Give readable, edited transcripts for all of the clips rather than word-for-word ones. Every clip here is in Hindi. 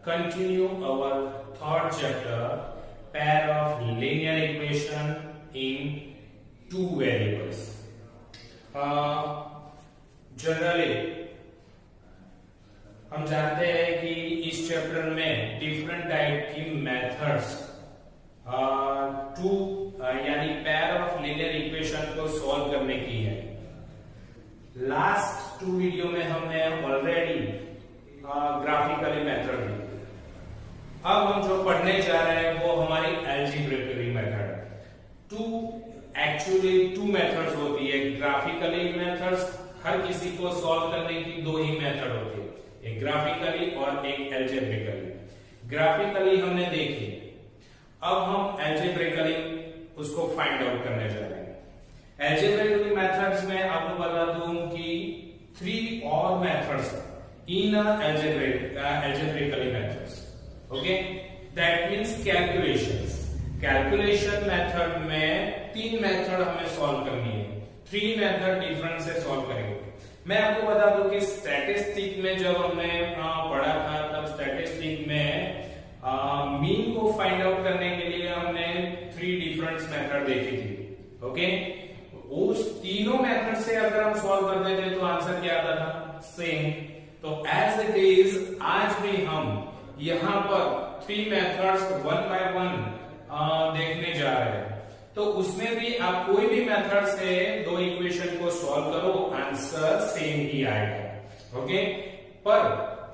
continue our third chapter, pair of linear equation in two variables. Generally हम जानते हैं कि इस चैप्टर में डिफरेंट टाइप की मेथड्स यानी पेयर ऑफ लीनियर इक्वेशन को सॉल्व करने की है। लास्ट 2 वीडियो में हमने ऑलरेडी ग्राफिकली मेथड दी। अब हम जो पढ़ने जा रहे हैं वो हमारी एल्जेब्रिकली मेथड है। एक्चुअली टू मेथड्स होती है। ग्राफिकली मेथड्स हर किसी को सॉल्व करने की 2 ही मेथड होती है, एक ग्राफिकली और एक एल्जेब्रिकली। ग्राफिकली हमने देखी, अब हम एल्जेब्रिकली उसको फाइंड आउट करने जा रहे हैं। एल्जेब्रिकली मेथड्स में आपको बता दूं कि 3 और methods in algebraically methods. Okay, that means calculations. Calculation method में 3 मेथड हमें सॉल्व करनी है, 3 मेथड डिफरेंट से सॉल्व करेंगे। मैं आपको बता दूं कि स्टैटिस्टिक में जब हमने पढ़ा था तब स्टैटिस्टिक में मीन को फाइंड आउट करने के लिए हमने 3 डिफरेंट मेथड देखी थी। ओके, उस तीनों मेथड से अगर हम सॉल्व करते थे तो आंसर क्या आता था? सेम। तो एज इट इज आज भी हम यहां पर 3 मेथड्स 1 बाय 1 देखने जा रहे हैं। तो उसमें भी आप कोई भी मेथड से 2 इक्वेशन को सॉल्व करो, आंसर सेम ही आएगा। ओके, पर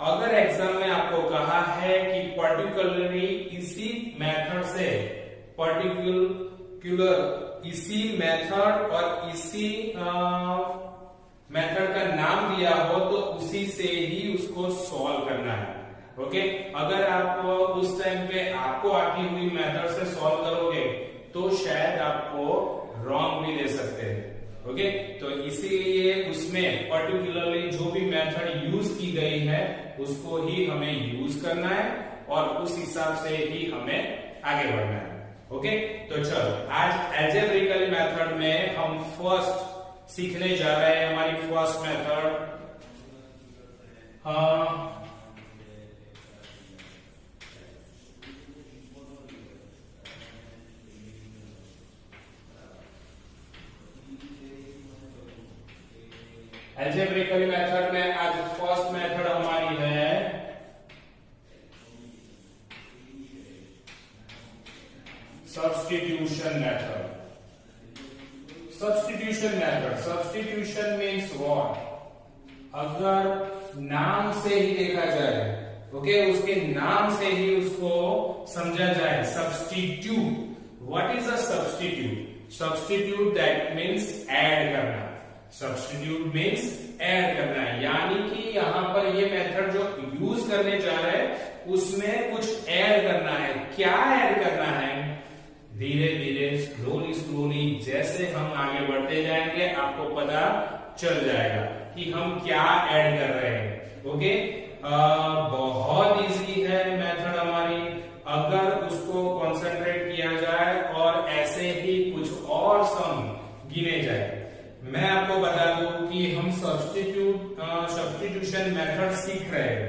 अगर एग्जाम में आपको कहा है कि पर्टिकुलरली इसी मेथड से इसी मेथड और इसी मेथड का नाम दिया हो तो उसी से ही उसको सॉल्व करना है। ओके, अगर आप उस टाइम पे आपको आती हुई मेथड से सॉल्व करोगे तो शायद आपको रॉन्ग भी दे सकते हैं। ओके, तो इसीलिए उसमें पर्टिकुलरली जो भी मेथड यूज की गई है उसको ही हमें यूज करना है और उस हिसाब से ही हमें आगे बढ़ना है। ओके, तो चलो आज एल्जेब्रिकल मेथड में हम फर्स्ट सीखने जा रहे हैं। हमारी फर्स्ट मेथड एल्जेब्रिकल मेथड में आज फर्स्ट मेथड हमारी है substitution method. Substitution means what? अगर नाम से ही देखा जाए, ओके, उसके नाम से ही उसको समझा जाए, substitute. What is a substitute? Substitute that means add करना। सब्स्टिट्यूट मीन्स ऐड करना है, यानी कि यहां पर ये मेथड जो यूज करने जा रहे हैं उसमें कुछ ऐड करना है। क्या ऐड करना है? धीरे धीरे स्लोली जैसे हम आगे बढ़ते जाएंगे आपको पता चल जाएगा कि हम क्या ऐड कर रहे हैं। ओके, बहुत इजी है मेथड हमारी, अगर उसको कंसंट्रेट किया जाए और ऐसे ही कुछ और सम गिने जाए। मैं आपको बता दूं कि हम सब्स्टिट्यूशन मेथड सीख रहे हैं।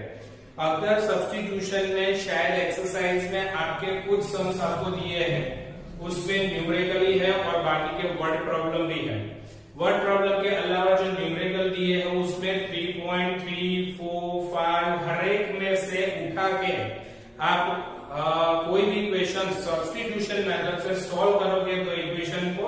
अगर सब्स्टिट्यूशन में शायद एक्सरसाइज में आपके कुछ सम्स आपको दिए हैं, उसमें न्यूमेरिकली है और बाकी के वर्ड प्रॉब्लम भी है। वर्ड प्रॉब्लम के अलावा जो न्यूमेरिकल दिए हैं उसमें 3.3, 4, 5 हर एक में से उठा के आप कोई भी इक्वेशन सब्स्टिट्यूशन मेथड से सॉल्व करोगे तो इक्वेशन को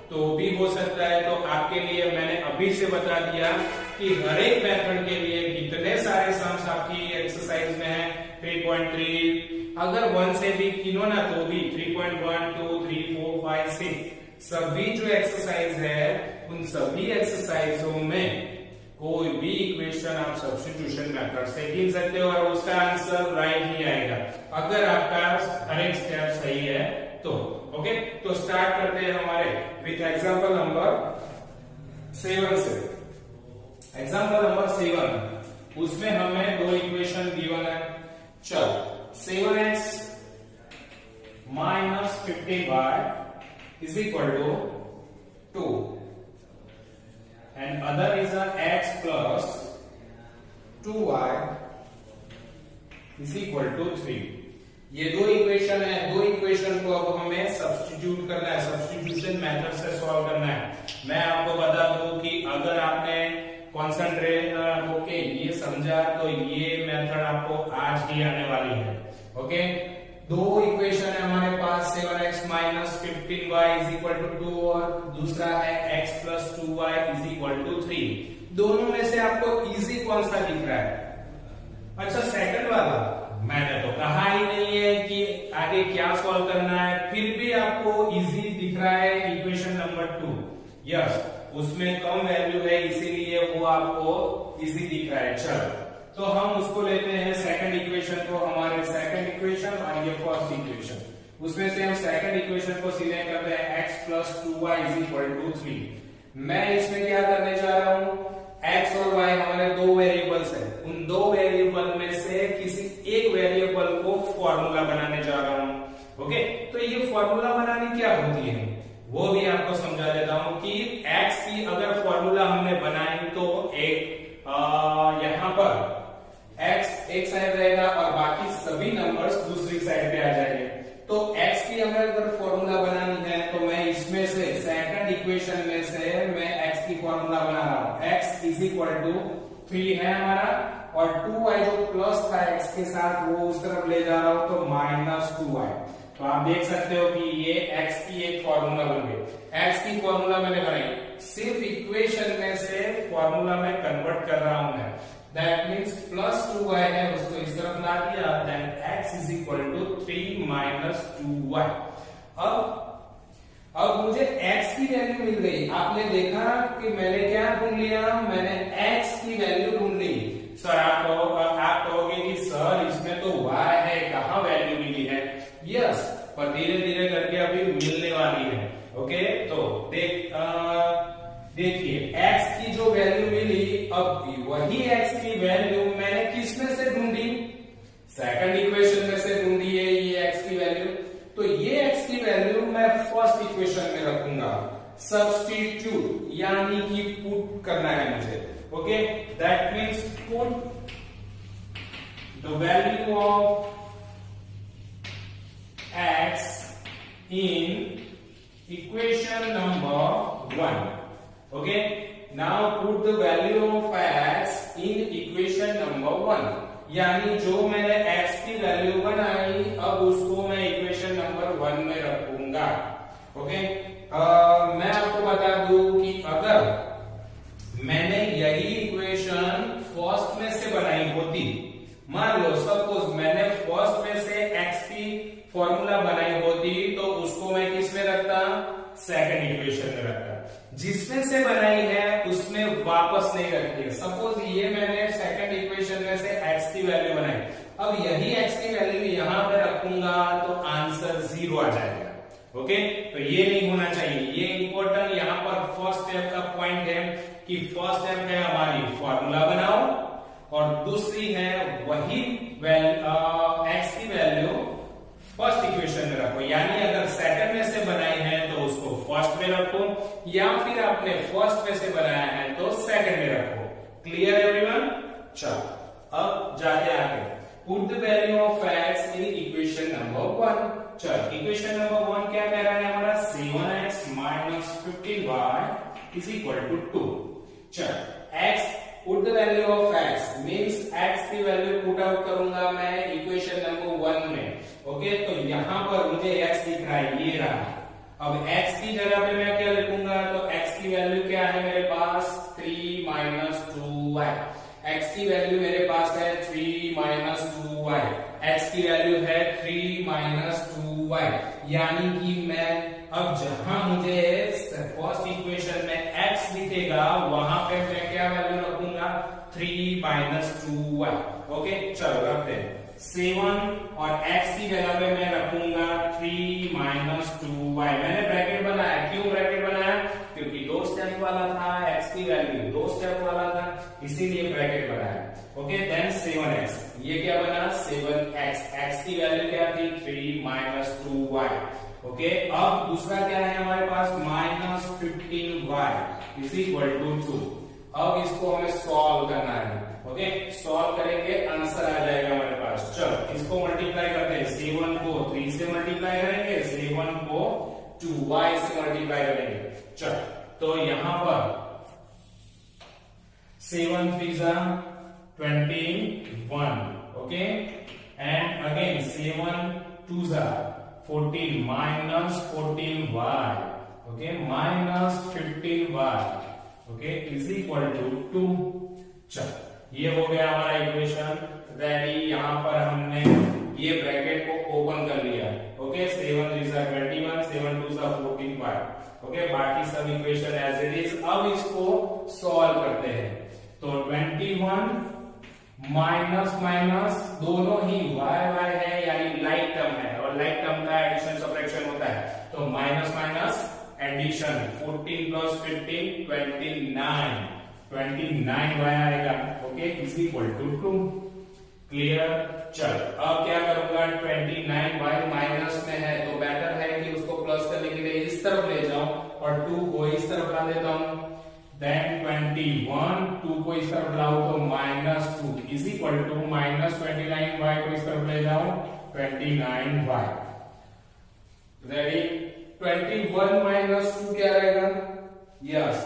तो भी हो सकता है। तो आपके लिए मैंने अभी से बता दिया कि हर एक मेथड के लिए कितने सारे सम्स आपकी एक्सरसाइज में है। 3.3 अगर 1 से भी गिनो ना तो भी 3.1, 2, 3, 4, 5, 6 सभी जो एक्सरसाइज है उन सभी एक्सरसाइजों में कोई भी इक्वेशन आप सब्स्टिट्यूशन मेथड से गिन सकते हो और उसका आंसर राइट ही आएगा अगर आपका हर एक स्टेप सही है तो। ओके, तो स्टार्ट करते हैं हमारे विथ एग्जांपल नंबर 7 से। एग्जांपल नंबर 7, उसमें हमें 2 इक्वेशन गिवन है। चलो, 7x minus 50y is equal to 2 and other is a x plus 2y is equal to 3। ये दो इक्वेशन है, दो इक्वेशन को अब हमें सब्स्टिट्यूट करना है, सब्स्टिट्यूशन मेथड से सॉल्व करना है। मैं आपको बता दूं कि अगर आपने कॉन्सेंट्रेट होके ये समझा तो ये मेथड आपको आज ही आने वाली है। ओके, दो इक्वेशन है हमारे पास, 7x minus 15y is equal to 2 और दूसरा है x plus 2y is equal to 3। दोनों में से आपको इजी कौन सा दिख रहा है? अच्छा, सेकंड वाला। मैंने तो कहा ही नहीं है कि आगे क्या सॉल्व करना है, फिर भी आपको इजी दिख रहा है इक्वेशन नंबर 2। यस, उसमें कम वैल्यू है इसीलिए वो आपको इजी दिख रहा है। चलो, तो हम उसको लेते हैं सेकंड इक्वेशन को, हमारे सेकंड इक्वेशन और ये फर्स्ट इक्वेशन। उसमें से हम सेकंड इक्वेशन को सीधे करते हैं x plus 2y is equal to 3। मैं इसमें क्या करने जा रहा हूं, x और y हमारे दो वेरिएबल्स हैं, उन दो वेरिएबल में से किसी एक वेरिएबल को फॉर्मूला बनाने जा रहा हूं। ओके, तो ये फॉर्मूला बनानी क्या होती है वो भी आपको समझा देता हूं कि x की अगर फॉर्मूला हमने बनाई तो एक यहां पर x एक साइड रहेगा और बाकी सभी नंबर्स दूसरी साइड पे आ जाएंगे। तो x की अगर फॉर्मूला बनानी है तो मैं इसमें से सेकंड इक्वेशन में से मैं x की फॉर्मूला बना रहा हूं। x इज इक्वल टू 3 है हमारा और 2y जो प्लस था x के साथ वो उस तरफ ले जा रहा हूं तो माइनस 2y। तो आप देख सकते हो कि ये x की एक फॉर्मूला बन गई। x की फॉर्मूला मैंने बनाई, सिर्फ इक्वेशन में से फॉर्मूला में कन्वर्ट कर रहा हूं मैं। दैट मीन्स प्लस 2y है उसको इस तरफ ला दिया, then x is equal to 3 minus 2y। अब मुझे x की वैल्यू मिल गई। आपने देखा कि मैंने क्या ढूंढ लिया, मैंने x की वैल्यू ढूंढ ली। सर आप कहोगे कि सर इसमें तो y है, कहां वैल्यू मिली है? यस, पर धीरे धीरे करके अभी मिलने वाली है। ओके, तो देखिए x की जो वैल्यू मिली, अब वही x की वैल्यू मैंने किस में से ढूंढी? सेकंड इक्वेशन में से ढूंढी है ये x की वैल्यू। तो ये x की वैल्यू मैं फर्स्ट इक्वेशन में रखूंगा। सब्स्टिट्यूट यानी कि पुट करना है मुझे। Okay, that means put the value of x in equation number 1. Okay, now put the value of x in equation number 1. यानी जो मैंने x की वैल्यू बनाई अब उसको मैं इक्वेशन नंबर 1 में रखूंगा। ओके, मैं आपको बता दूं कि अगर मैंने यही इक्वेशन फर्स्ट में से बनाई होती, मान लो सपोज मैंने फर्स्ट में से x की फॉर्मूला बनाई होती तो उसको मैं किस में रखता? सेकंड इक्वेशन में रखता। जिसमें से बनाई है उसमें वापस नहीं रखती है। सपोज ये मैंने सेकंड इक्वेशन में से x की वैल्यू बनाई, अब यही x की वैल्यू यहां पे रखूंगा तो आंसर 0 आ जाएगा। ओके, तो ये नहीं होना चाहिए। ये इंपॉर्टेंट यहाँ पर फर्स्ट स्टेप का पॉइंट है कि फर्स्ट स्टेप है हमारी फॉर्मूला बनाओ और दूसरी है वही x की वैल्यू फर्स्ट इक्वेशन में रखो। यानी अगर सेकंड में से बनाई है तो उसको फर्स्ट में रखो, या फिर आपने फर्स्ट में से बनाया है तो सेकंड में रखो। Clear everyone? चलो अब जाते आगे। Put the value of x in equation number 1। चलो, इक्वेशन नंबर 1 क्या कह रहा है हमारा? 7x minus 15y is equal to 2। चलो, x put the value of x means x की वैल्यू पुट आउट करूंगा मैं इक्वेशन नंबर 1 में। ओके, तो यहां पर मुझे x दिख रहा है, ये रहा। अब x की जगह पे मैं क्या लिखूंगा? तो x की वैल्यू क्या है मेरे पास? 3 माइनस 2y। x की वैल्यू मेरे पास है 3 माइनस 2y। x की वैल्यू है 3 माइनस 2y। यानी कि मैं अब जहां मुझे फर्स्ट इक्वेशन में x दिखेगा वहां पे मैं क्या वैल्यू रखूंगा? 3 माइनस 2y। ओके, चलो रखते हैं। 7 और x की जगह पे मैं रखूंगा 3 माइनस 2y। मैंने ब्रैकेट बनाया, क्यों ब्रैकेट बनाया? क्योंकि 2 स्टेप वाला था, x की वैल्यू 2 स्टेप वाला था, इसीलिए ब्रैकेट बनाया। ओके, देन 7x, ये क्या बना? 7x। x की वैल्यू क्या थी? 3 माइनस 2y। ओके, अब दूसरा क्या है हमारे पास? Minus 15y is equal to 2। अब इसको हमें सॉल्व करना है। ओके, सॉल्व करेंगे, आंसर आ जाएगा हमारे पास। चलो इसको मल्टीप्लाई करते हैं। 7 को 3 से मल्टीप्लाई करेंगे, 7 को 2y से मल्टीप्लाई करेंगे। चलो तो यहां पर 7 3 21, okay, and again 7 2 14 minus 14y, okay, minus 15y, okay, is equal to 2। चलो ये हो गया हमारा इक्वेशन रेडी। यहां पर हमने ये ब्रैकेट को ओपन कर लिया। ओके, 7 3 21, 7 2 14y, ओके, बाकी सब इक्वेशन एज इट इज। अब इसको सॉल्व करते हैं। तो 21 माइनस माइनस दोनों ही y है, यानी लाइक टर्म है, और लाइक टर्म का एडिशन सब्ट्रैक्शन होता है। तो minus minus addition, 14 plus 15 29 y आएगा। Okay, is equal to 2। Clear. चल अब क्या करूंगा, 29y माइनस में है तो बेटर है कि उसको प्लस करने के लिए इस तरफ ले जाऊं और 2 को इस तरफ ला देता हूं। देन 21 2 को इस तरफ लाऊं तो -2 is equal to minus 29y को इस तरफ ले जाऊं 29y। रेडी। 21 माइनस 2 क्या रहेगा, yes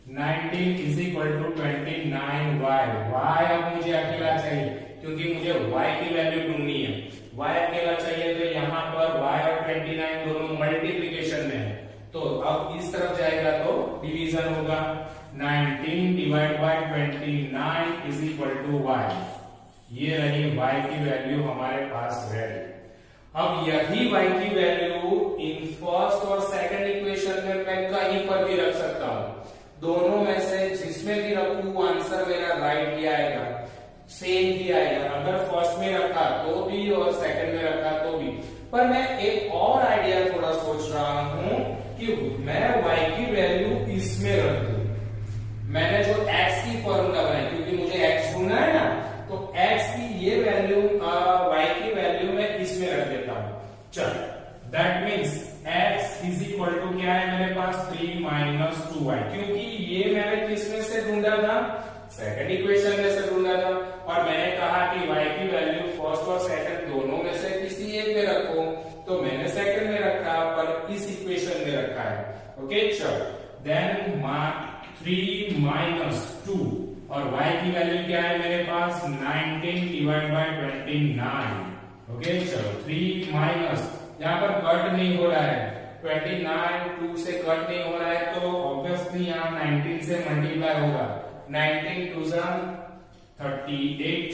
19 is equal to 29y। y अब मुझे अकेला चाहिए क्योंकि मुझे y की वैल्यू ढूंढनी है। y अकेला चाहिए तो यहाँ पर y और 29 दोनों मल्टीप्लिकेशन में है, तो अब इस तरफ जाएगा तो डिवीजन होगा। 19 divide by 29 is equal to y। ये रही y की वैल्यू हमारे पास रेडी। अब यही y की वैल्यू इन फर्स्ट और सेकंड इक्वेशन में मैं कहीं पर भी रख सकता हूं। दोनों में से जिसमें भी रखूं आंसर मेरा राइट ही आएगा, सेम ही आएगा। अगर फर्स्ट में रखा तो भी और सेकंड में रखा तो भी। पर मैं एक और आइडिया थोड़ा सोच रहा हूं कि मैं y की वैल्यू इसमें रख दूं। मैंने जो x की फॉर्मूला बनाई, क्योंकि मुझे x ढूंढना है ना, तो x की ये वैल्यू y की वैल्यू मैं इसमें रख देता हूं। चल that means x is equal to क्या है मेरे पास, 3 माइनस 2y, क्योंकि ये मैंने किस में से ढूंढा था, सेकंड इक्वेशन में से ढूंढा था। और मैंने कहा कि y की वैल्यू फर्स्ट और सेकंड दोनों में से किसी एक में रखो, तो मैंने सेकंड में रखा पर इस इक्वेशन में रखा है। ओके, चलो देन 3 माइनस 2 और y की वैल्यू क्या है मेरे पास, 19 डिवाइड बाय 29। ओके, चलो 3 माइनस, यहाँ पर कट नहीं हो रहा है, 29 2 से कट नहीं हो रहा है, तो ऑब्वियसली यहाँ 19 से मल्टीप्लाई होगा। 19 2 38,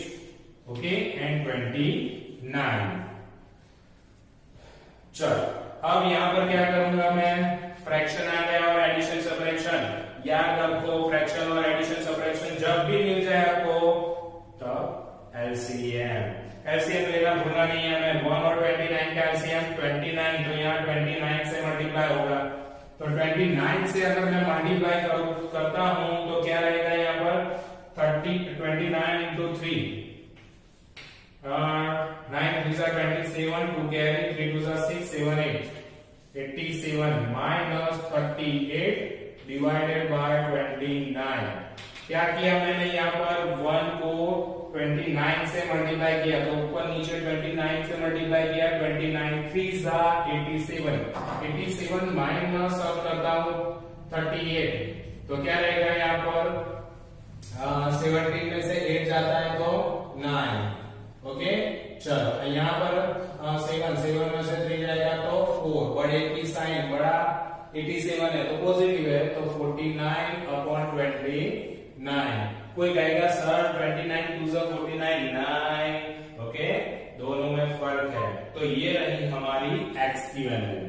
ओके, एंड 29। चलो अब यहाँ पर क्या करूंगा मैं, फ्रैक्शन आ गया और एडिशन सब्ट्रैक्शन। याद रखो फ्रैक्शन और एडिशन सब्ट्रैक्शन जब भी मिल जाए आपको तब एलसीएम लेना भूलना नहीं है। मैं 1 और 29 का एलसीएम 29, तो यहाँ 29 से मल्टीप्लाई होगा, तो 29 से अगर मैं मल्टीप्लाई करता हूं तो क्या रहेगा यहाँ पर 29 into 3, 9 3 27, 2 carry, 3 2 6, 7 8, 87 minus 38 divided by 29। क्या किया मैंने यहाँ पर 1 को 29 से मल्टीप्लाई किया, तो ऊपर नीचे 29 से मल्टीप्लाई किया, 29 3 87 माइनस अब करता हूँ 38, तो क्या रहेगा यहाँ पर 17 में से 8 जाता है तो 9। ओके, चलो यहाँ पर 7 में से 3 जाएगा तो 4, बड़े की साइन बड़ा 87 है तो पॉजिटिव है, तो 49 अपॉन 29। कोई कहेगा सर 29 2 49 9, ओके, दोनों में फर्क है। तो ये रही हमारी x की वैल्यू।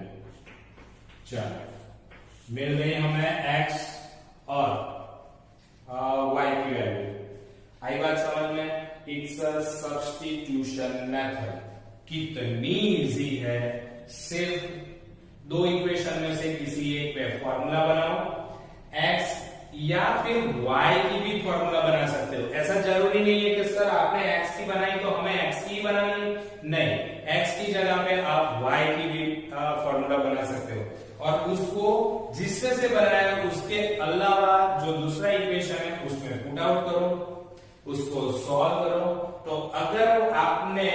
चलो मिल गई हमें x और y की वैल्यू। आई बात समझ में? It's a substitution method. कितनी इजी है, सिर्फ 2 इक्वेशन में से किसी एक पे फॉर्मूला बनाओ, x या फिर y की भी फॉर्मूला बना सकते हो। ऐसा जरूरी नहीं है कि सर आपने x की बनाई तो हमें x की बनानी, नहीं, x की जगह पे आप y की भी फॉर्मूला बना सकते हो। और उसको जिससे से बनाया उसके अलावा जो दूसरा इक्वेशन है उसमें पुट आउट करो, उसको सॉल्व करो। तो अगर आपने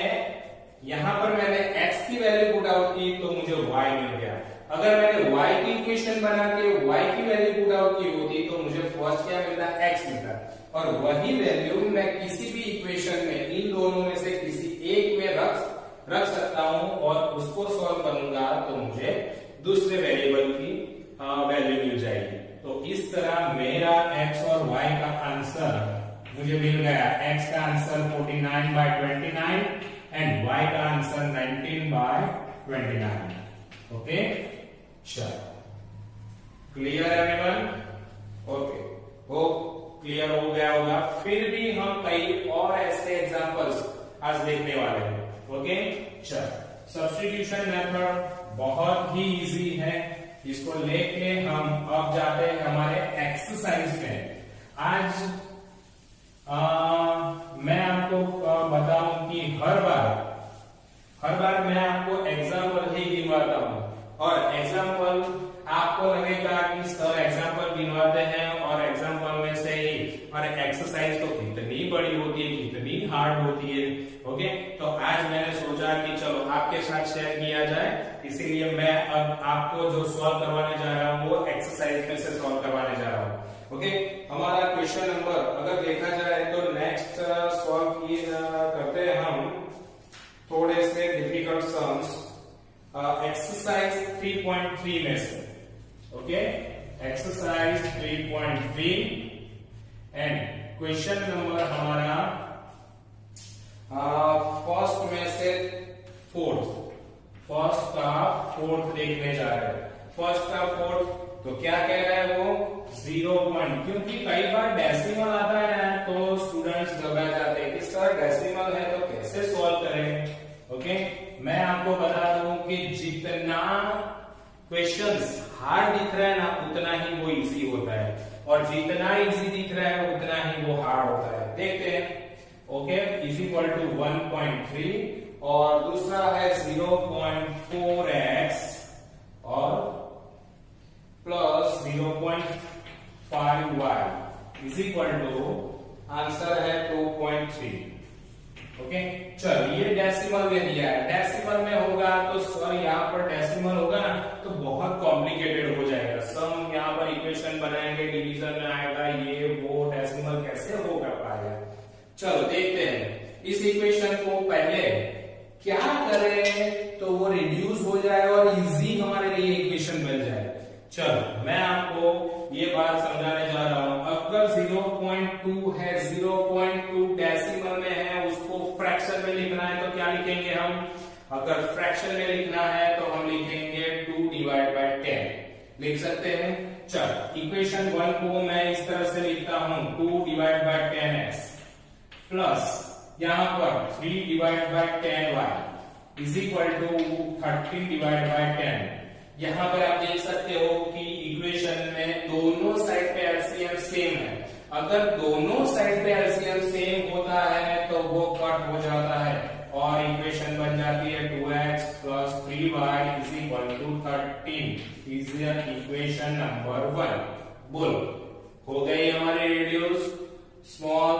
यहां पर मैंने x की वैल्यू पुट आउट की तो मुझे y मिल गया। अगर मैंने y की इक्वेशन बना के y की वैल्यू पुट आउट की होती तो मुझे फर्स्ट क्या मिलता, x मिलता। और वही वैल्यू मैं किसी भी इक्वेशन में इन दोनों में से किसी एक में रख सकता हूं और उसको सॉल्व करूंगा तो मुझे दूसरे वेरिएबल की वैल्यू मिल जाएगी। तो इस तरह मेरा x और y का आंसर मुझे मिल गया। x का आंसर 49/29 एंड y का आंसर 19/29। ओके, चलो clear everyone? Okay, hope clear हो गया होगा। फिर भी हम कई और ऐसे एग्जांपल्स आज देखने वाले हैं। ओके, चलो सब्स्टिट्यूशन मेथड बहुत ही इजी है, इसको लेके हम अब जाते हैं हमारे एक्सरसाइज में। आज मैं आपको बताऊं कि हर बार मैं आपको एग्जाम्पल ही गिनवाता हूं और एग्जाम्पल आपको लगेगा कि सर एग्जाम्पल गिनवाते हैं और एग्जाम्पल में से ही और एक्सरसाइज तो कितनी बड़ी होती है, कितनी हार्ड होती है। ओके, तो आज मैंने सोचा कि चलो आपके साथ शेयर किया जाए, इसीलिए मैं अब आपको जो सॉल्व करवाने जा रहा हूं वो एक्सरसाइज में से सॉल्व करवाने जा रहा हूं। ओके, हमारा क्वेश्चन नंबर अगर देखा जाए तो नेक्स्ट सॉल्व करते हैं हम थोड़े से डिफिकल्ट सम्स एक्सरसाइज 3.3 में से। Okay, exercise 3.3 and question number हमारा फर्स्ट में से फर्स्ट का फोर्थ देखने जा रहे हैं। फर्स्ट का फोर्थ तो क्या कह रहा है वो 0 पॉइंट, क्योंकि कई बार डेसिमल आता है ना तो स्टूडेंट्स घबरा जाते हैं कि सर डेसिमल है तो कैसे सॉल्व करें। ओके, मैं आपको बता दूं कि जितना क्वेश्चंस हार्ड दिख रहा है ना उतना ही वो इजी होता है और जितना इजी दिख रहा है उतना ही वो हार्ड होता है। देखते हैं। ओके, इज इक्वल टू 1.3 और दूसरा है 0.4x और plus 0.5y is equal to answer है 2.3। ओके, चल ये डेसिमल में दिया है, डेसिमल में होगा तो सर यहाँ पर डेसिमल होगा ना तो बहुत कॉम्प्लिकेटेड हो जाएगा। सम यहाँ पर इक्वेशन बनाएंगे, डिवीजन में आएगा, ये वो डेसिमल कैसे होगा पाएगा। चलो देखते हैं इस इक्वेशन को पहले क्या करें तो वो रिड्यूस हो जाए और इजी हमारे लिए इक्वेशन बन जाए। चलो मैं आपको ये बात समझाने जा रहा हूं। अगर 0.2 है, 0.2 डेसिमल में है, उसको फ्रैक्शन में लिखना है तो क्या लिखेंगे हम? अगर फ्रैक्शन में लिखना है तो हम लिखेंगे 2/10 लिख सकते हैं। चल इक्वेशन 1 को मैं इस तरह से लिखता हूं 2/10x प्लस यहां पर 3/10y इज इक्वल टू 13/10। यहां पर आप देख सकते हो कि इक्वेशन में दोनों साइड पे एलसीएम सेम है। अगर दोनों साइड पे एलसीएम सेम होता है तो वो कट हो जाता है और इक्वेशन बन जाती है 2x plus 3y is equal to 13 is equation number 1। बोलो, हो गई हमारी radius small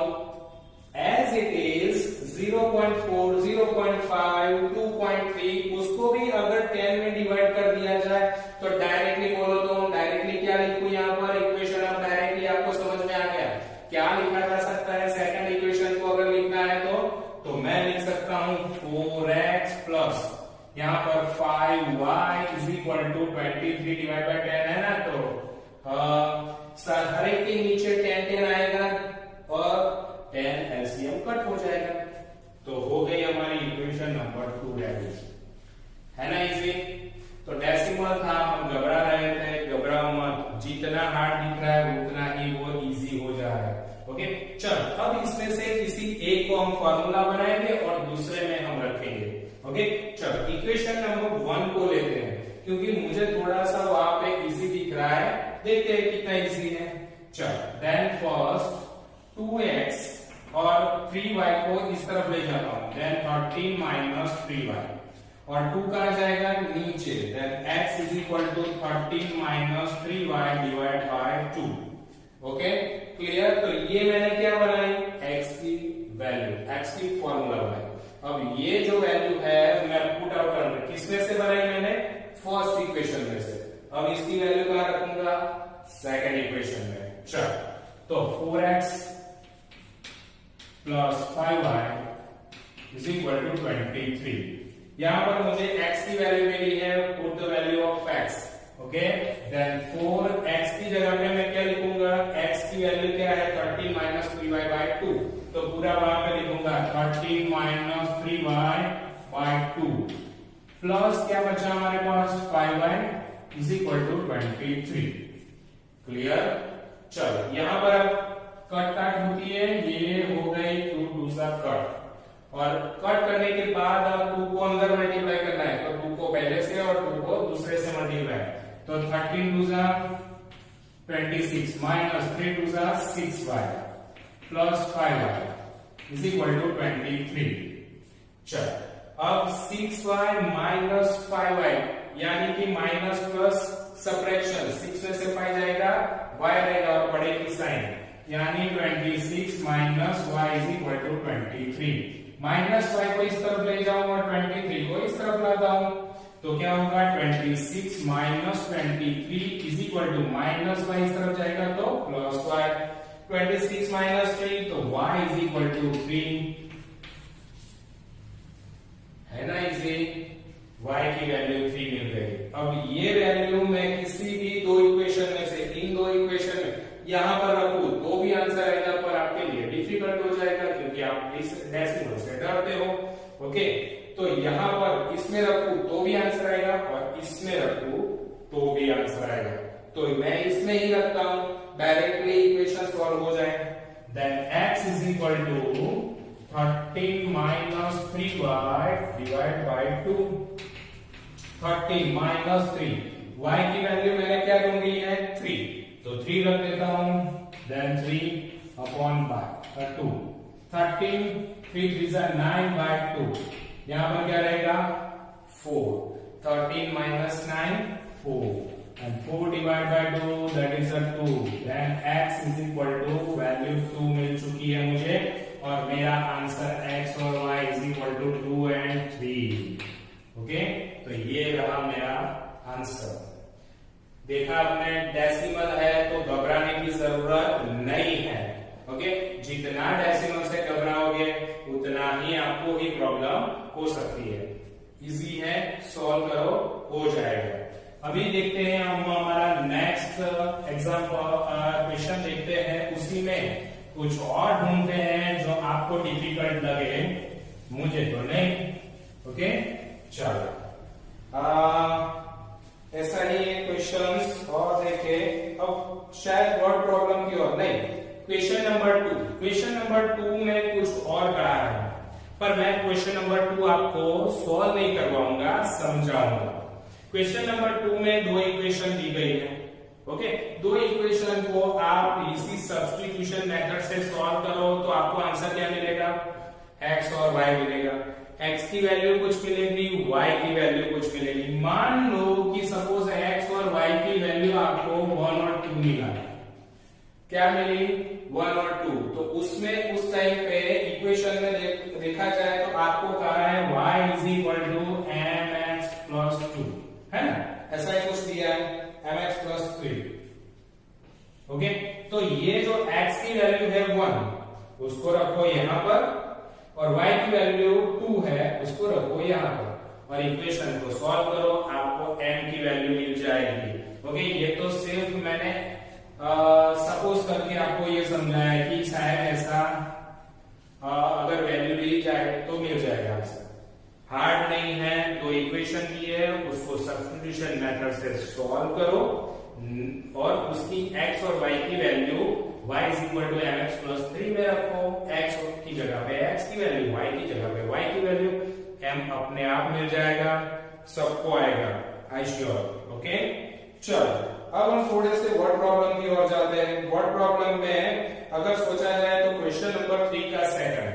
as it is 0.4, 0.5, 2.3 उसको भी अगर 10 में डिवाइड कर दिया जाए तो डायरेक्टली बोलो तो डायरेक्टली क्या लिखूं यहाँ पर इक्वेशन? अब डायरेक्टली आपको समझ में आ गया क्या लिखा जा सकता है। सेकंड इक्वेशन को अगर लिखना है तो मैं लिख सकता हूं 4x प्लस यहाँ पर 5y इज इक्वल टू 23/10 है ना, तो हर एक के नीचे 10 आएगा और 10 एलसीएम कट हो जाएगा। तो हो गई हमारी इक्वेशन नंबर 2 है ना इजी। तो डेसिमल था, हम घबरा रहे थे, घबराओ मत, जितना हार्ड दिख रहा है उतना ही वो इजी हो जा रहा है। ओके, चल अब इसमें से किसी एक को हम फॉर्मूला बनाएंगे और दूसरे में हम रखेंगे। ओके, चल इक्वेशन नंबर 1 को लेते हैं क्योंकि मुझे थोड़ा सा वहां पे इजी दिख रहा है, देखते हैं कितना इजी है। चल देन फर्स्ट 2x और 3y को इस तरफ ले जाता हूं, देन 13 - 3y और 2 कहां जाएगा नीचे, then x is equal to 13 minus 3y divide by 2। Okay clear. तो ये मैंने क्या बनाई, x की वैल्यू, x की फॉर्मूला बनाई। अब ये जो वैल्यू है मैं पुट आउट करूंगा, किसमें से बनाई मैंने, फर्स्ट इक्वेशन में से। अब इसकी वैल्यू कहां रखूंगा, सेकंड इक्वेशन में। चल तो 4x plus 5y is equal to 23। यहां पर मुझे x की वैल्यू मिली है, put the value of x। Okay then 4x की जगह पे मैं क्या लिखूंगा, x की वैल्यू क्या है 13 माइनस 3y बाय 2, तो पूरा वहां पे लिखूंगा 13 माइनस 3y बाय 2 प्लस क्या बचा हमारे पास 5y is equal to 23। Clear. चलो यहां पर कट काट होती है, ये हो गई 2 2 सा कट, और कट करने के बाद अब 2 को अंदर मल्टीप्लाई करना है, तो 2 को पहले से और 2 को दूसरे से मल्टीप्लाई, तो 13 2 सा 26 माइनस 3 2 सा 6y plus 5y is equal to 23। चल अब 6y माइनस 5y यानी कि माइनस प्लस सब्ट्रैक्शन, 6 में से 5 जाएगा y रहेगा और बढ़ेगी साइन, यानी 26 minus y is equal to 23। Minus y को इस तरफ ले जाऊं और 23 को इस तरफ लाता हूं, तो क्या होगा 26 minus 23 is equal to minus y इस तरफ जाएगा तो प्लस y, 26 माइनस 3 तो y इज इक्वल टू 3, है ना इसे, y की वैल्यू 3 मिल गई। अब ये वैल्यू मैं किसी भी दो इक्वेशन में से, इन दो इक्वेशन में यहां पर रखूं तो भी आंसर आएगा, पर आपके लिए डिफिकल्ट हो जाएगा क्योंकि आप इस डेसिमल से डरते हो। ओके तो यहां पर इसमें रखूं तो भी आंसर आएगा और इसमें रखूं तो भी आंसर आएगा, तो मैं इसमें ही रखता हूं, डायरेक्टली इक्वेशन सॉल्व हो जाए। Then x is equal to 13 minus 3y divide by 2, 13 minus 3, y की वैल्यू मैंने क्या ढूंढ ली है 3, तो 3 रख देता हूं, देन 3 अपॉन बाय 2, 13 3 3 9 बाय 2, यहां पर क्या रहेगा 4, 13 minus 9 4 and 4 divided by 2 that is a 2, then x is equal to value 2 मिल चुकी है मुझे और मेरा आंसर x और y is equal to 2 and 3। Okay तो ये रहा मेरा आंसर। देखा आपने डेसिमल है तो घबराने की जरूरत नहीं है। ओके जितना डेसिमल से घबराओगे उतना ही आपको ही प्रॉब्लम हो सकती है। इजी है, सॉल्व करो हो जाएगा। अभी देखते हैं हम हमारा नेक्स्ट एग्जाम्पल क्वेश्चन देखते हैं, उसी में कुछ और ढूंढते हैं जो आपको डिफिकल्ट लगे, मुझे तो नहीं। ओके चलो ऐसा ही क्वेश्चंस और देखे। अब शायद वर्ड प्रॉब्लम की ओर नहीं, क्वेश्चन नंबर 2, क्वेश्चन नंबर 2 में कुछ और करा है, पर मैं क्वेश्चन नंबर 2 आपको सॉल्व नहीं करवाऊंगा, समझाऊंगा। क्वेश्चन नंबर 2 में दो इक्वेशन दी गई है। ओके दो इक्वेशन को आप इसी सब्स्टिट्यूशन मेथड से सॉल्व करो तो आपको आंसर क्या मिलेगा, x और y मिलेगा। x की वैल्यू कुछ मिलेगी, y की वैल्यू कुछ मिलेगी। मान लो कि सपोज x और y की वैल्यू आपको 1 और 2 मिला, क्या मिली 1 और 2, तो उसमें उस टाइम पे इक्वेशन में देखा जाए तो आपको कहा है y is equal to mx plus 2, है ना, ऐसा ही कुछ दिया है mx प्लस 3। ओके तो ये जो x की वैल्यू है 1 उसको रखो यहां पर और y की वैल्यू 2 है उसको रखो यहां पर और इक्वेशन को सॉल्व करो, आपको m की वैल्यू मिल जाएगी। ओके ये तो सिर्फ मैंने सपोज करके आपको ये समझाया कि शायद ऐसा अगर वैल्यू ली जाए तो मिल जाएगा आंसर, हार्ड नहीं है। तो इक्वेशन दी है उसको सब्स्टिट्यूशन मेथड से सॉल्व करो और उसकी x और y की value y is equal to mx plus 3 में रखो, x की जगह पे x की वैल्यू, y की जगह पे y की वैल्यू, m अपने आप मिल जाएगा, सबको आएगा आई श्योर। ओके चलो अब हम थोड़े से वर्ड प्रॉब्लम की ओर जाते हैं। वर्ड प्रॉब्लम में अगर सोचा जाए तो क्वेश्चन नंबर 3 का सेकंड,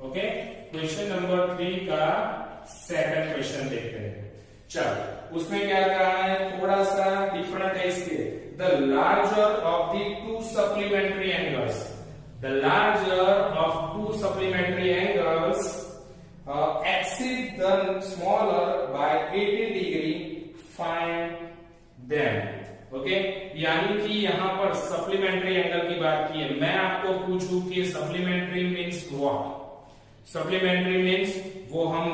ओके क्वेश्चन नंबर 3 का सेकंड क्वेश्चन देखते हैं। चल उसमें क्या कहा है, थोड़ा सा डिफरेंट है इसके। The larger of the two supplementary angles, the larger of to supplementary angles exceed the smaller by 80 degree, find them. Okay, यानी कि यहाँ पर सप्लीमेंट्री एंगल की बात की है। मैं आपको पूछूं कि supplementary means what? Supplementary means वो हम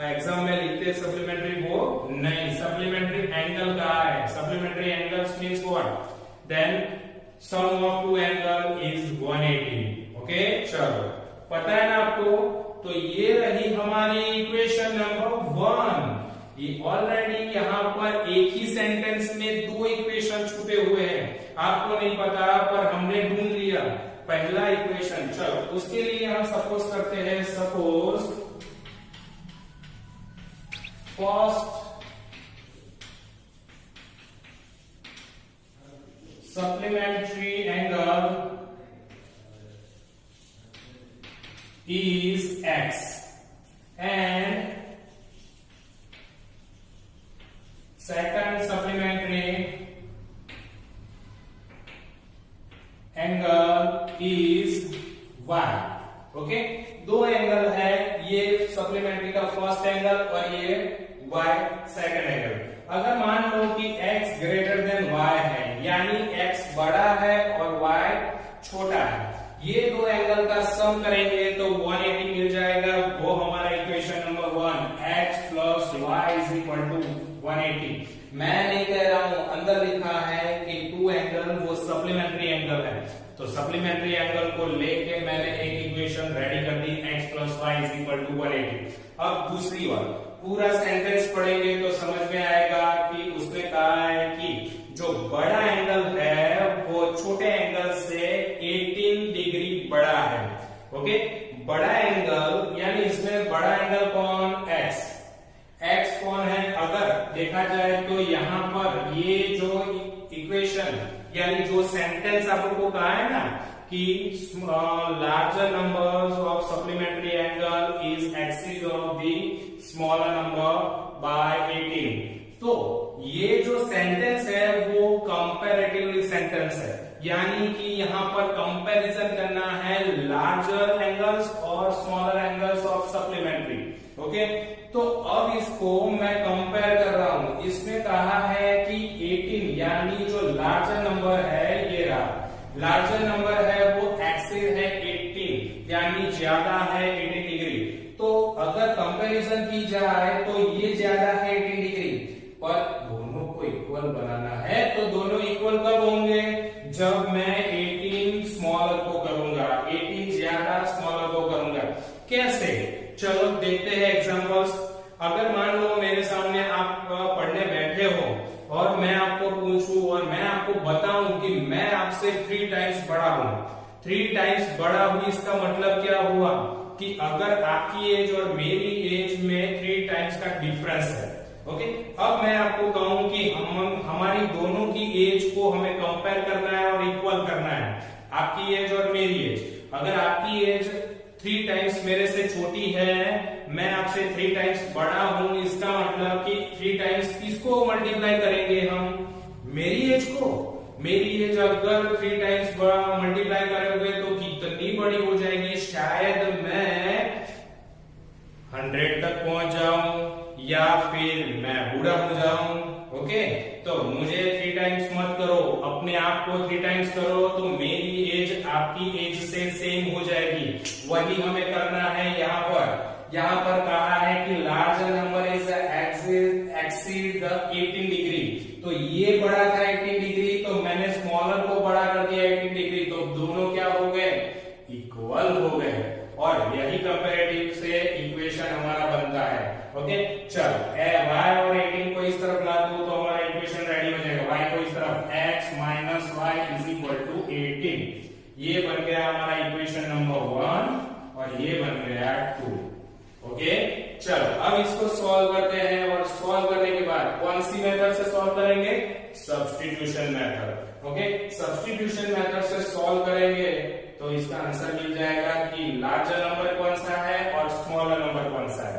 एग्जाम में लिखते हैं सप्लीमेंट्री, वो नहीं। सप्लीमेंट्री एंगल कहा है, supplementary angles means what? Then sum of two angle is 180। Okay, चलो पता है ना आपको। तो ये रही हमारी इक्वेशन नंबर 1। ये ऑलरेडी यहाँ पर एक ही सेंटेंस में दो इक्वेशन छुपे हुए हैं, आपको नहीं पता पर हमने ढूंढ लिया पहला इक्वेशन। चलो उसके लिए हम सपोज करते हैं, suppose first supplementary angle is x and second supplementary angle is y। Okay, दो एंगल है, ये सप्लीमेंट्री का फर्स्ट एंगल और ये y सेकंड एंगल। अगर मान लो कि x ग्रेटर देन y है, यानी x बड़ा है और y छोटा है, ये दो एंगल का सम करेंगे तो 180 मिल जाएगा। वो हमारा equation number 1, x plus y is equal to 180। मैं नहीं कह रहा हूं, अंदर लिखा है कि टू एंगल वो सप्लीमेंट्री एंगल है, तो सप्लीमेंट्री एंगल को लेके मैंने एक इक्वेशन रेडी कर दी, x plus y is equal to 180। अब दूसरी बार पूरा सेंटेंस पढ़ेंगे तो समझ में आएगा कि उसने कहा है कि जो बड़ा एंगल है वो छोटे एंगल से 18 डिग्री बड़ा है। ओके, बड़ा एंगल यानी इसमें बड़ा एंगल कौन? x। x कौन है? अगर देखा जाए तो यहाँ पर ये जो इक्वेशन यानी जो सेंटेंस आपको कहा है ना कि larger numbers of supplementary angle is axis of the smaller number by 18, तो ये जो सेंटेंस है वो कंपैरेटिवली सेंटेंस है, यानी कि यहाँ पर कंपैरिजन करना है लार्जर एंगल्स और smaller angles of supplementary. Okay, तो अब इसको मैं कंपेयर कर रहा हूं। इसमें कहा है कि 18 यानी जो लार्जर नंबर है, ये रहा लार्जर नंबर है वो एक्सिस है 18 यानी ज्यादा है 18 डिग्री। तो अगर कंपैरिजन की जाए तो ये ज्यादा है 18 डिग्री, पर दोनों को इक्वल बनाना है तो दोनों इक्वल कब होंगे? जब मैं 18 स्मॉलर को करूंगा, 18 ज्यादा स्मॉलर को करूंगा। कैसे? चलो देखते हैं एग्जांपल्स। अगर मान लो मेरे सामने आप पढ़ने बैठे हो और मैं आपको पूछूं और मैं आपको बताऊं कि मैं आपसे 3 टाइम्स बड़ा हूं, 3 टाइम्स बड़ा हूं, इसका मतलब क्या हुआ कि अगर आपकी एज और मेरी एज में 3 टाइम्स का डिफरेंस है। ओके, अब मैं आपको कहूं कि हमारी दोनों की एज को हमें कंपेयर करना है और इक्वल करना है, आपकी एज और मेरी एज। अगर आपकी एज 3 टाइम्स मेरे से छोटी है, मैं आपसे 3 टाइम्स बड़ा हूं, इसका मतलब कि 3 टाइम्स किसको मल्टीप्लाई करेंगे हम? मेरी एज को। मेरी एज अगर 3 टाइम्स मल्टीप्लाई करोगे तो कितनी बड़ी हो जाएगी? शायद मैं 100 तक पहुंच जाऊं या फिर मैं बूढ़ा हो जाऊं। ओके, तो मुझे 3 टाइम्स मत करो, अपने आप को 3 टाइम्स करो तो मेरी एज आपकी एज से सेम हो जाएगी। वही हमें करना है यहाँ पर। यहाँ पर कहा है कि larger number is exceed the 18 degree, तो ये बड़ा था 18 डिग्री, तो मैंने स्मॉलर को बड़ा कर दिया 18 डिग्री, तो दोनों क्या हो गए? इक्वल हो गए। और यही कंपैरेटिव से इक्वेशन हमारा बनता है। ओके, चलो y और 18 को इस तरफ ला दो तो हमारा इक्वेशन रेडी हो जाएगा। y को इस तरफ x minus y is equal to 18, ये बन गया हमारा इक्वेशन नंबर 1 और ये बन गया 2। ओके, चलो अब इसको सॉल्व करते हैं और सॉल्व करने के बाद कौन सी मेथड से सॉल्व करेंगे? Substitution method. Okay, substitution method से सॉल्व करेंगे तो इसका आंसर मिल जाएगा कि लार्जर नंबर कौन सा है और स्मॉलर नंबर कौन सा है।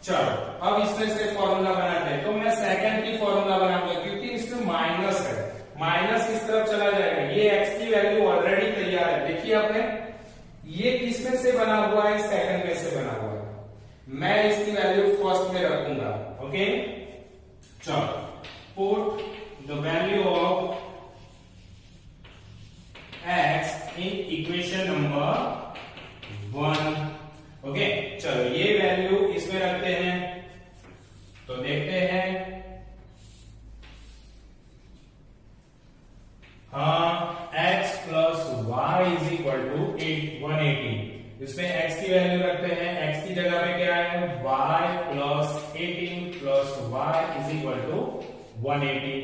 चलो अब इसमें से फॉर्मूला बनाते हैं, तो मैं सेकंड की फॉर्मूला बनाऊंगा क्योंकि इसमें माइनस है, माइनस इस तरफ चला जाएगा। ये x की वैल्यू ऑलरेडी तैयार है, देखिए आपने, ये किस में से बना हुआ है, सेकंड में से बना हुआ है। मैं इसकी वैल्यू फर्स्ट में रखूंगा। ओके, चलो, put the value of x in equation number 1। Okay, चलो ये वैल्यू इसमें रखते हैं, तो देखते हैं। हाँ, x plus y is equal to 180। इसमें x की वैल्यू रखते हैं, x की जगह पे क्या है, y plus 18 plus y is equal to 180।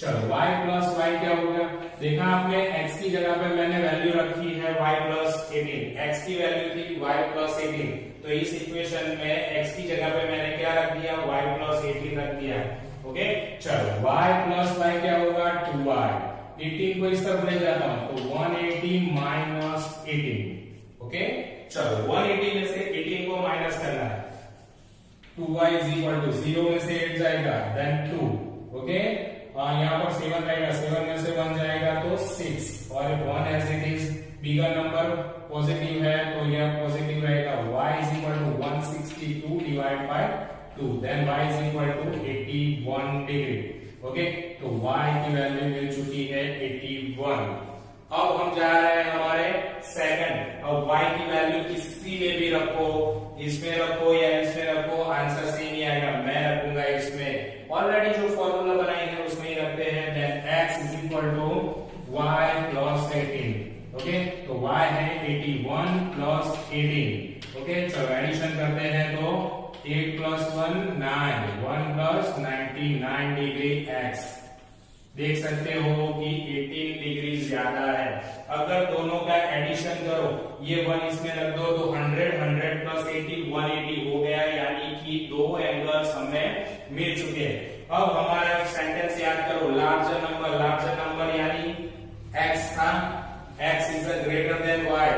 चलो y प्लस y क्या होगा, देखा आपने, x की जगह पे मैंने वैल्यू रखी है y प्लस 18, x की वैल्यू थी y प्लस 18, तो इस इक्वेशन में x की जगह पे मैंने क्या रख दिया, y प्लस 18 रख दिया। ओके, चलो y प्लस y क्या होगा, 2y, 18 को इस तरफ ले जाता हूं तो 180 माइनस 18। ओके, चलो 180 में से 18 को माइनस करना है, 2y इज इक्वल टू 0 में से 8 जाएगा, देन 2। ओके, यहाँ पर 7 रहेगा, 7 में से 1 जाएगा तो 6, और 1 as it is bigger number positive है तो यह पॉजिटिव रहेगा। y is equal to 162 divide by 2, then y is equal to 81 degree. Okay, तो y की वैल्यू मिल चुकी है 81। अब हम जा रहे हैं हमारे सेकंड। अब y की वैल्यू किसी में भी रखो, इसमें रखो या इसमें रखो, आंसर सेम ही आएगा। मैं रखूंगा इसमें, ऑलरेडी जो फॉर्मूला बनाई है उसमें ही रखते हैं। Then x is equal to y plus 18। Okay, तो y है 81 प्लस 18। ओके, चलो एडिशन करते हैं तो 8 प्लस 1 9, 1 प्लस 99 डिग्री x। देख सकते हो कि 18 डिग्री ज्यादा है। अगर दोनों का एडिशन करो, ये 1 इसमें रख दो तो 100, 100 प्लस 80 180 हो गया, यानी कि दो एंगल्स हमें मिल चुके हैं। अब हमारा सेंटेंस याद करो, लार्जर नंबर यानी x था, x is greater than y,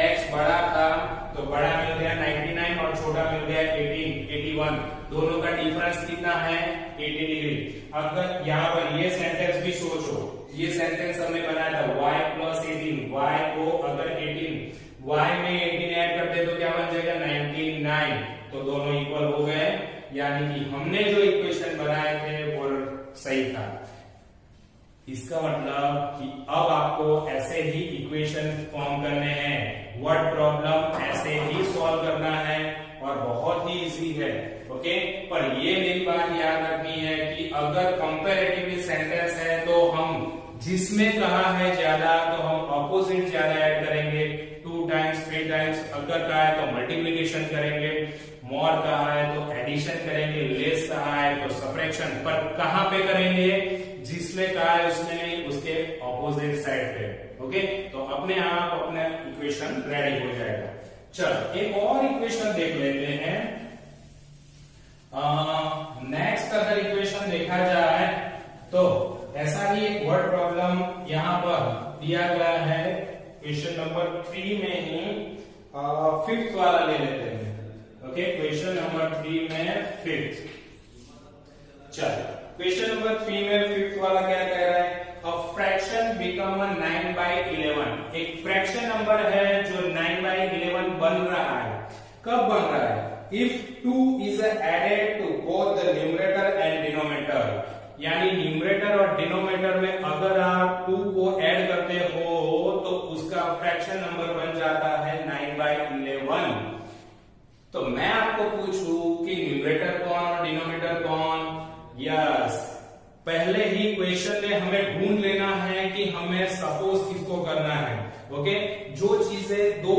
x बड़ा था तो बड़ा मिल गया 99 और छोटा मिल गया 81। दोनों का डिफरेंस कितना है, 80 डिग्री। अगर यहाँ पर ये सेंटेंस भी सोचो, ये सेंटेंस हमने बनाया था y प्लस 18, y को अगर 18 y में 18 ऐड करते तो क्या बन जाएगा 99, तो दोनों इक्वल हो गए, यानी कि हमने जो इक्वेशन बनाए थे वो सही था। इसका मतलब कि अब आपको ऐसे ही इक्वेशन फॉर्म करने हैं, वर्ड प्रॉब्लम ऐसे ही सॉल्व करना है और बहुत ही इजी है। ओके, पर ये मेरी बात याद रखनी है कि अगर कंपैरेटिवली सेंटेंस है तो हम जिसमें कहा है ज्यादा तो हम ऑपोजिट ज्यादा ऐड करेंगे, 2 टाइम्स 3 टाइम्स। अगर कहा है तो मल्टीप्लिकेशन करेंगे, मोर कहा है तो एडिशन करेंगे, लेस कहा है तो सब्ट्रैक्शन। पर कहां पे करेंगे, जिसमें कहा है उसमें नहीं, उसके ऑपोजिट साइड पे। ओके, तो अपने आप अपना इक्वेशन रेडी हो जाएगा। चलो एक और इक्वेशन देख लेते हैं। नेक्स्ट अगर इक्वेशन देखा जाए तो ऐसा ही एक वर्ड प्रॉब्लम यहां पर दिया गया है, क्वेश्चन नंबर 3 में ही 5th वाला ले लेते हैं। ओके, क्वेश्चन नंबर 3 में 5th। चलो क्वेश्चन नंबर 3 में 5th वाला क्या कह रहा है, अ फ्रैक्शन बिकम 9/11। एक फ्रैक्शन नंबर है जो 9/11 बन रहा है। कब बन रहा है, if 2 is added to both the numerator and denominator, यानी न्यूमरेटर और डिनोमिनेटर में अगर आप 2 को ऐड करते हो तो उसका फ्रैक्शन नंबर बन जाता है 9/11। तो मैं आपको पूछूं कि न्यूमरेटर कौन और डिनोमिनेटर कौन? यस, पहले ही क्वेश्चन में हमें ढूंढ लेना है कि हमें सपोज किसको करना है। ओके, जो चीजें दो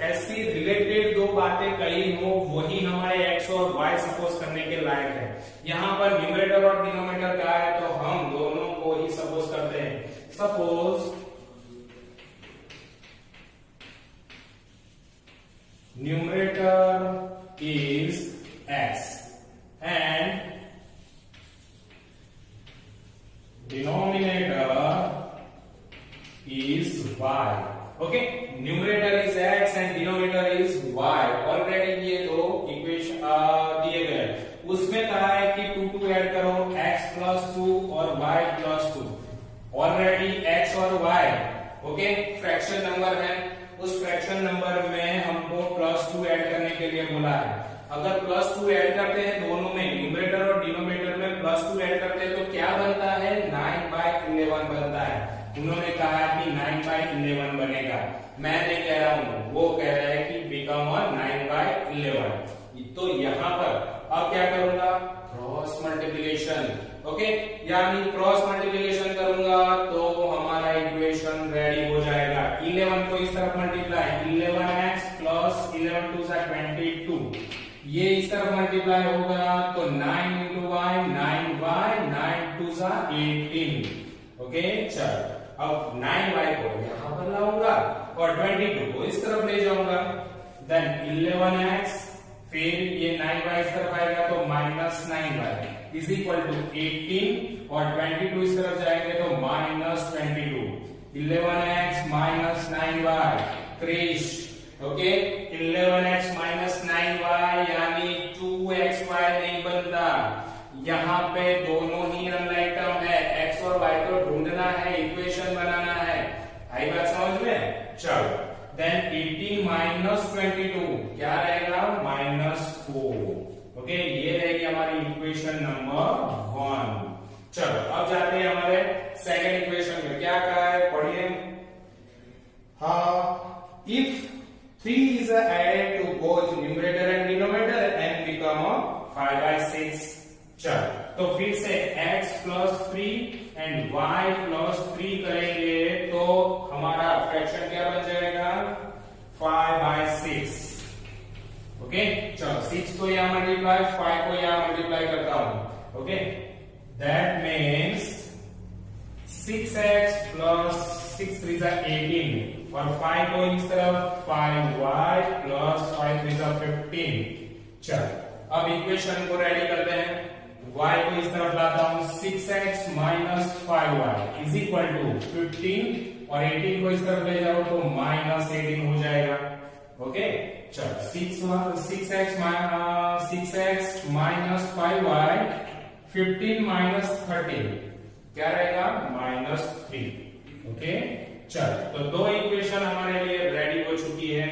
ऐसी रिलेटेड दो बातें कही हो वही हमारे x और y सपोज करने के लायक है। यहाँ पर न्यूमरेटर और डिनोमिनेटर क्या है तो हम दोनों को ही सपोज करते हैं। Suppose numerator is x and denominator is y. Okay, numerator is x and denominator is y। Already ये दो इक्वेशन दिए गए, उसमें नंबर है, उस फ्रैक्शन नंबर में हमको +2 ऐड करने के लिए बोला है। अगर +2 ऐड करते हैं दोनों में, न्यूमरेटर और डिनोमिनेटर में +2 ऐड करते हैं तो क्या बनता है, 9/11 बनता है। उन्होंने कहा कि 9/11 बनेगा, मैं नहीं कह रहा हूं, वो कह रहा है कि बिकम 9/11। तो यहां पर अब क्या करूंगा, क्रॉस मल्टीप्लिकेशन। ओके, यानी क्रॉस मल्टीप्लिकेशन करूंगा तो हमारा इक्वेशन रेडी हो जाएगा। 11 को इस तरफ मल्टीप्लाई, 11x प्लस 11 2 सा 22, ये इस तरफ मल्टीप्लाई होगा तो 9 into y 9y 9 2 सा 18। ओके, चल अब 9y को यहां पर लाऊंगा और 22 को इस तरफ ले जाऊंगा, देन 11x, फिर ये 9y इस तरफ आएगा तो -9y इज इक्वल टू 18 और 22 इस तरफ जाएंगे तो -22। 11x minus 9y Krrish. Okay, 11x minus 9y यानी 2xy नहीं बनता। यहाँ पे दोनों ही अनलाइन टर्म है, x और y को ढूंढना है, इक्वेशन बनाना है। आई बात समझ में? चलो, देन 18 minus 22 क्या रहेगा, -4। ओके, ये रहेगी हमारी इक्वेशन नंबर 1। चलो अब जाते हैं हमारे सेकंड इक्वेशन में, क्या कहा है पढ़िए। हाँ, if 3 is added to both numerator and denominator and become 5/6। चल तो फिर से x plus 3 and y plus 3 करेंगे तो हमारा फ्रैक्शन क्या बन जाएगा, 5/6। ओके, चलो 6 को यहां मल्टीप्लाई, 5 को यहां मल्टीप्लाई करता हूं। Okay, that means 6x plus 6 3 सा 18 और 5 को इस तरफ 5y plus 5 3 सा 15। चल अब इक्वेशन को रेडी करते हैं, y को इस तरफ लाता हूं, 6x minus 5y is equal to 15 और 18 को इस तरफ ले जाओ तो -18 हो जाएगा। ओके, चल 6x minus 5y 15 minus 13 क्या रहेगा, -3। ओके, चल तो दो इक्वेशन हमारे लिए रेडी हो चुकी है,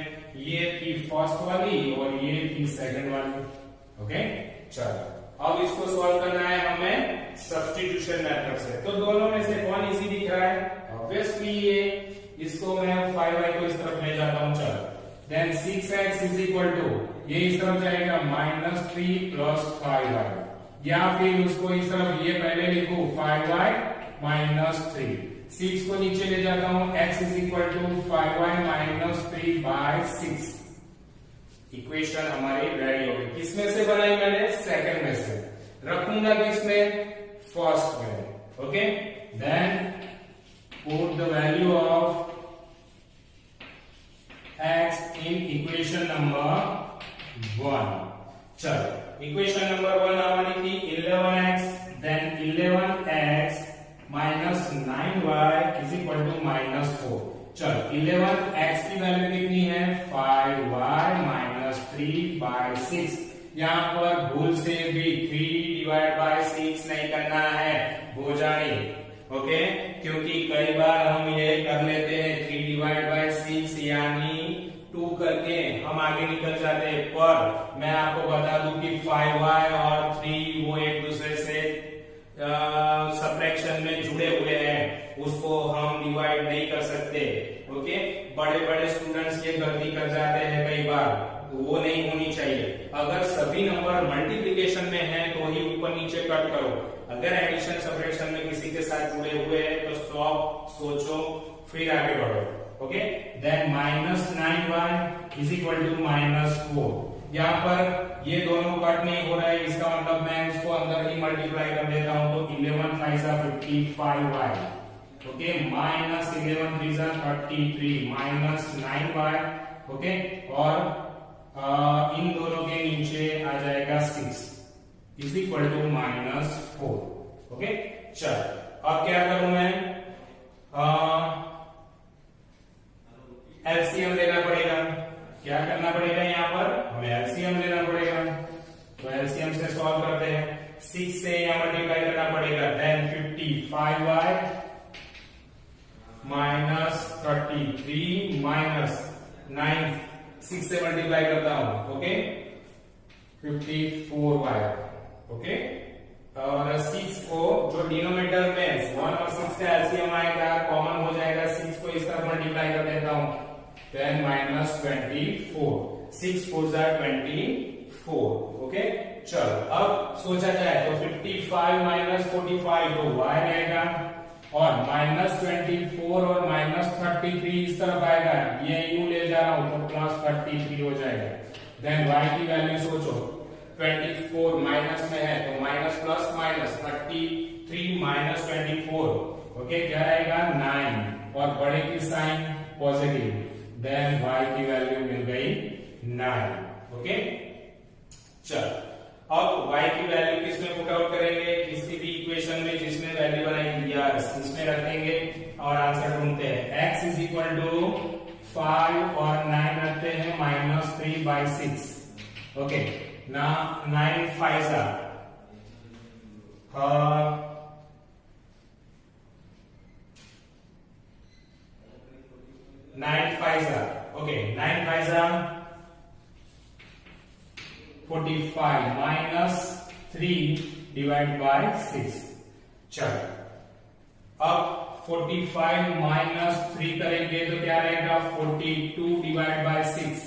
ये थी फर्स्ट वाली और ये थी सेकंड वाली। ओके, चल अब इसको सॉल्व करना है हमें सब्स्टिट्यूशन मेथड से। तो दोनों में से कौन इजी दिख रहा है, ऑब्वियसली ये, इसको मैं 5y को इस तरफ ले जाता हूं। चल then 6x is equal to, ये इस तरफ जाएगा -3 plus 5y, या फिर उसको इस तरफ ये पहले लिखूं 5y -3। 6 को नीचे ले जाता हूं, x is equal to 5y -3/6। Equation हमारी रेडी हो गई। किसमें से बनाई मैंने, सेकंड में से। रखूंगा किसमें, फर्स्ट में। Okay, then put the value of x in equation number 1। चलो इक्वेशन नंबर 1 हमारी थी 11x, then 11x minus 9y is equal to -4। चलो 11x की वैल्यू कितनी है, 5y -3/6। यहाँ पर भूल से भी 3/6 नहीं करना है, भोजानी। ओके, क्योंकि कई बार हम ये कर लेते हैं 3/6 यानी 2 करके हम आगे निकल जाते हैं, पर मैं आपको बता दूं कि 5y और 3 वो एक दूसरे से सब्ट्रैक्शन में जुड़े हुए हैं, उसको हम डिवाइड नहीं कर सकते। ओके, बड़े बड़े स्टूडेंट्स ये गलती कर जाते हैं कई बार, वो नहीं होनी चाहिए। अगर सभी नंबर मल्टीप्लिकेशन में हैं तो ही ऊपर नीचे कट करो। अगर एडिशन सब्ट्रैक्शन में किसी के साथ जुड़े हुए हैं तो स्टॉप, सोचो, फिर आगे बढ़ो। Okay, then -9y is equal to -4। यहाँ पर ये दोनों कट नहीं हो रहा है, इसका मतलब मैं उसको अंदर ही मल्टीप्लाई कर देता हूं तो 11 5 सा 55y। ओके, -11 3 सा 33 -9y। ओके, और इन दोनों के नीचे आ जाएगा 6 इज इक्वल टू -4। ओके, चल अब क्या करूं मैं, एलसीएम लेना पड़ेगा। क्या करना पड़ेगा, यहाँ पर हमें एलसीएम लेना पड़ेगा। तो एलसीएम से सॉल्व करते हैं, 6 से यहाँ मल्टीप्लाई करना पड़ेगा, देन 55y -33 माइनस 9 6 से मल्टीप्लाई करता हूं, ओके 54y, ओके। और 6 को जो डिनोमिनेटर में 1 और 6 का एलसीएम आएगा, कॉमन हो जाएगा, 6 को इस तरफ मल्टीप्लाई कर देता हूं, then -24 6 4 24, ओके। चलो अब सोचा जाए तो 55 माइनस 45 तो y रहेगा, और -24 और -33 इस तरफ आएगा, ये यूं ले जा रहा हूं तो +33 हो जाएगा। देन y की वैल्यू सोचो, 24 माइनस में है तो minus plus minus 33 minus 24, okay क्या रहेगा 9, और बड़े की साइन पॉजिटिव, देन y की वैल्यू मिल गई 9, ओके। चल अब y की वैल्यू किसमें पुट आउट करेंगे, किसी भी इक्वेशन में जिसमें वैल्यू बनाएंगे या इसमें रखेंगे और आंसर ढूंढते हैं। x इज इक्वल टू 5 और 9 रखते हैं -3/6, ओके ना 9 5 9 5 ओके 9 5 45 माइनस 3 डिवाइड बाय 6। चलो अब 45 माइनस 3 करेंगे तो क्या रहेगा 42 divide by 6,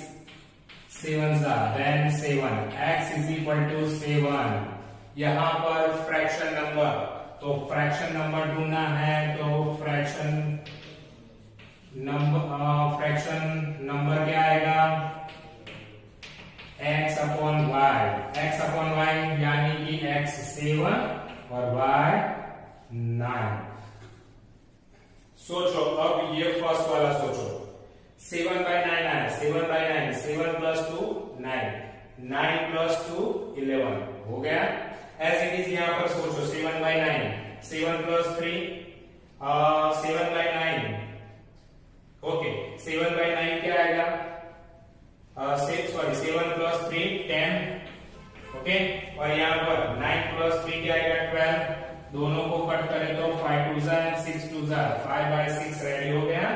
7 then 7, x is equal to 7। यहां पर फ्रैक्शन नंबर, तो फ्रैक्शन नंबर ढूंढना है तो फ्रैक्शन नंबर क्या आएगा x अपॉन y, यानी कि x 7 और y 9। सोचो अब ये फर्स्ट वाला सोचो, 7/9 आया, 7/9 7 प्लस 2 9, 9 प्लस 2 11 हो गया। एज इट इज यहां पर सोचो 7/9, 7 प्लस 3 7/9, ओके 7/9 क्या आएगा 7 प्लस 3 10, ओके। और यहाँ पर 9 प्लस 3 क्या आएगा 12, दोनों को कट करें तो 5 2 6 2 5/6 रेडी हो गया।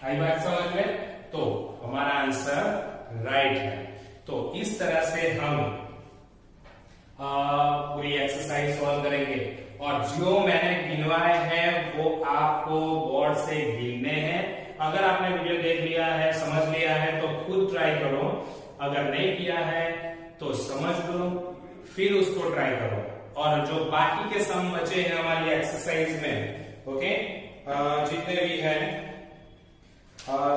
आई बात समझ में, तो हमारा आंसर राइट है। तो इस तरह से हम पूरी एक्सरसाइज सॉल्व करेंगे, और जो मैंने गिनवाए हैं वो आपको बोर्ड से गिनने हैं। अगर आपने वीडियो देख लिया है, समझ लिया है तो खुद ट्राई करो, अगर नहीं किया है तो समझ लो फिर उसको ट्राई करो। और जो बाकी के सम बचे हैं हमारी एक्सरसाइज में, ओके जितने भी हैं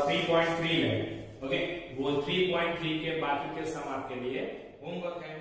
3.3 में, ओके वो 3.3 के बाकी के सम आपके लिए होमवर्क है।